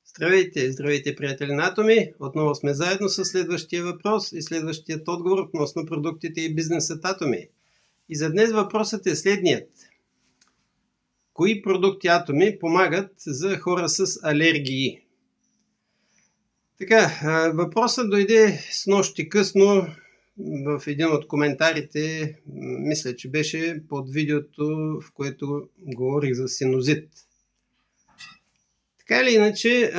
Здравейте, здравейте, приятели на Атоми! Отново сме заедно с следващия въпрос и следващият отговор относно продуктите и бизнесът Атоми. И за днес въпросът е следният. Кои продукти Атоми помагат за хора с алергии? Така, въпросът дойде с нощи късно в един от коментарите, мисля, че беше под видеото, в което говорих за синузит. Така или иначе,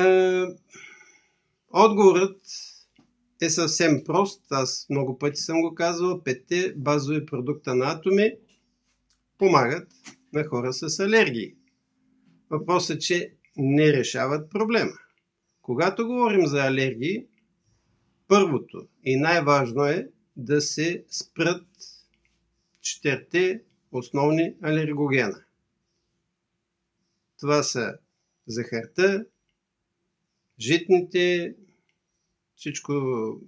отговорът е съвсем прост. Аз много пъти съм го казвал. 5 базови продукта на Атоми помагат на хора с алергии. Въпросът е, че не решават проблема. Когато говорим за алергии, първото и най-важно е да се спрат 4 основни алергогена. Това са захарта, житните, всичко,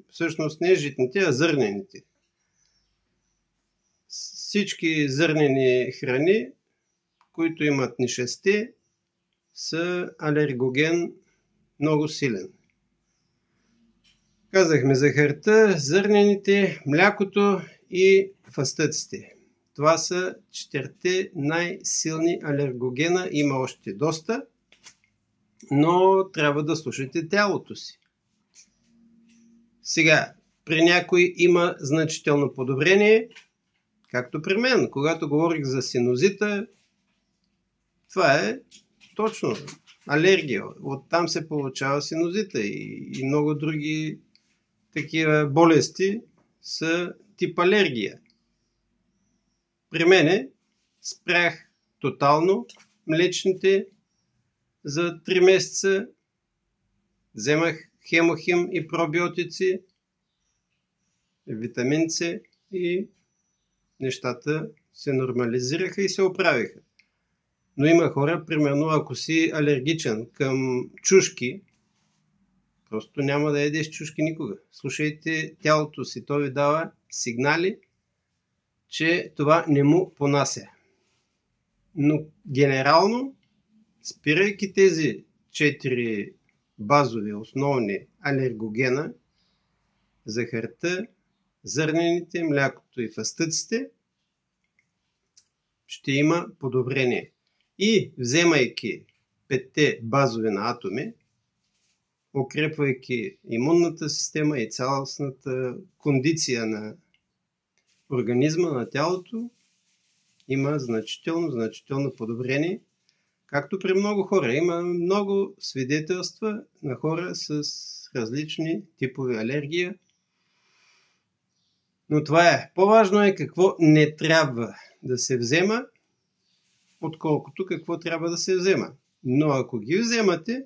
всъщност не житните, а зърнените. Всички зърнени храни, които имат нишесте, са алергоген много силен. Казахме захарта, зърнените, млякото и фастъците. Това са 4 най-силни алергогена. Има още доста, но трябва да слушате тялото си. Сега, при някой има значително подобрение, както при мен. Когато говорих за синузита, това е точно алергия. Оттам се получава синузита и много други такива болести са тип алергия. При мене спрях тотално млечните за 3 месеца. Вземах хемохим и пробиотици, витамин С и нещата се нормализираха и се оправиха. Но има хора, примерно, ако си алергичен към чушки, просто няма да ядеш чушки никога. Слушайте тялото си, то ви дава сигнали, че това не му понася. Но генерално, спирайки тези 4 базови, основни алергогена, захарта, зърнените, млякото и фастъците, ще има подобрение. И вземайки 5 базови на Атоми, укрепвайки имунната система и цялостната кондиция на организма, на тялото, има значително подобрение. Както при много хора. Има много свидетелства на хора с различни типове алергия. Но това е. По-важно е какво не трябва да се взема, отколкото какво трябва да се взема. Но ако ги вземате,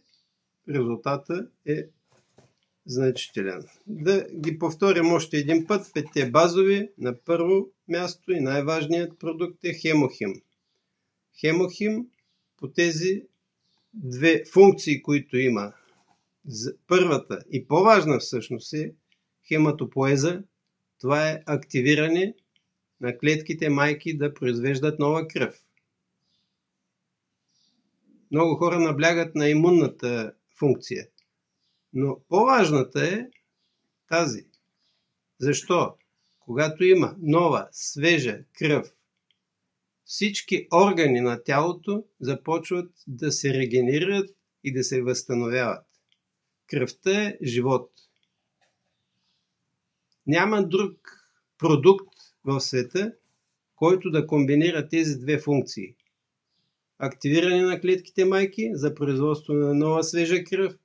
резултатът е значителен. Да ги повторим още един път. 5 базови. На първо място и най-важният продукт е хемохим. Хемохим по тези 2 функции, които има. Първата и по-важна всъщност е хематопоеза. Това е активиране на клетките майки да произвеждат нова кръв. Много хора наблягат на имунната функция. Но по-важната е тази. Защо? Когато има нова, свежа кръв, всички органи на тялото започват да се регенерират и да се възстановяват. Кръвта е живот. Няма друг продукт в света, който да комбинира тези 2 функции. Активиране на клетките майки за производство на нова свежа кръв,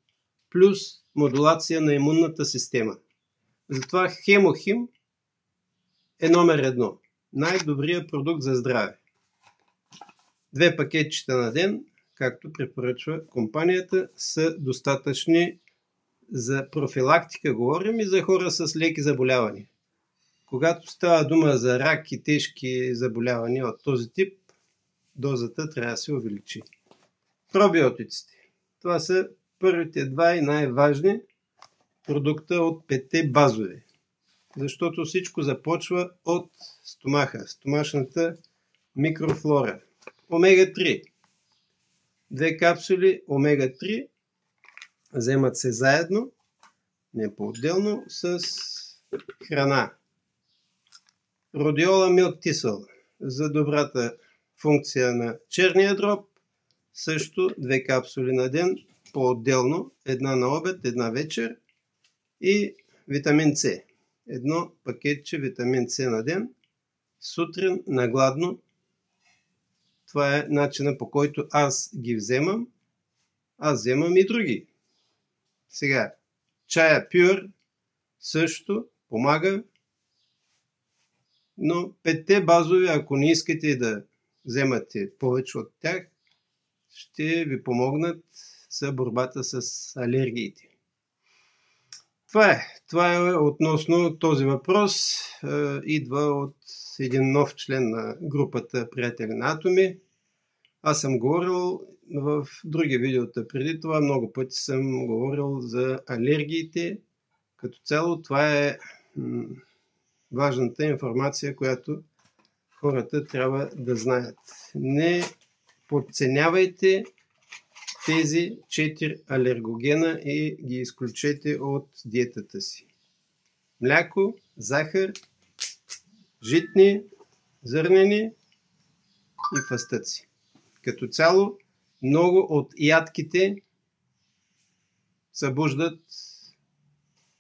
плюс модулация на имунната система. Затова хемохим е номер 1. Най-добрият продукт за здраве. 2 пакетчета на ден, както препоръчва компанията, са достатъчни за профилактика, говорим, и за хора с леки заболявания. Когато става дума за рак и тежки заболявания от този тип, дозата трябва да се увеличи. Пробиотиците. Това са първите 2 и най-важни продукта от 5 базови. Защото всичко започва от стомаха, стомашната микрофлора. Омега-3. 2 капсули омега-3 Вземат се заедно, не по-отделно, с храна. Родиола Milk Thistle за добрата функция на черния дроб. Също 2 капсули на ден, по-отделно, една на обед, една вечер. И витамин С. Едно пакетче витамин С на ден, сутрин на гладно. Това е начина, по който аз ги вземам. Аз вземам и други. Сега, чая Pure също помага, но 5 базови, ако не искате да вземате повече от тях, ще ви помогнат за борбата с алергиите. Това е относно този въпрос. Идва от един нов член на групата Приятели на Атоми. Аз съм говорил в други видеота преди това. Много пъти съм говорил за алергиите. Като цяло това е важната информация, която хората трябва да знаят. Не подценявайте тези 4 алергогена и ги изключете от диетата си. Мляко, захар, житни, зърнени и фастъци. Като цяло, много от ядките събуждат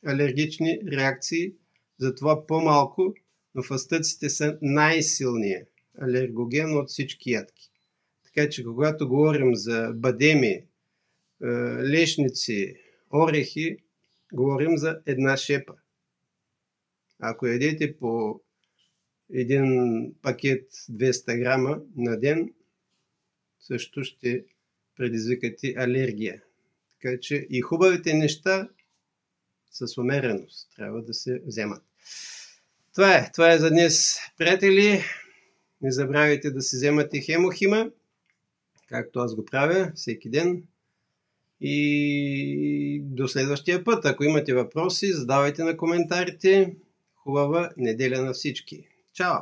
алергични реакции, затова по-малко, но фастъците са най-силният алергоген от всички ядки. Така че, когато говорим за бадеми, лешници, орехи, говорим за една шепа. Ако ядете по един пакет 200 грама на ден, също ще предизвикате алергия. Така че и хубавите неща с умереност трябва да се вземат. Това е за днес, приятели. Не забравяйте да си вземате хемохима, както аз го правя всеки ден. И до следващия път. Ако имате въпроси, задавайте на коментарите. Хубава неделя на всички. Чао!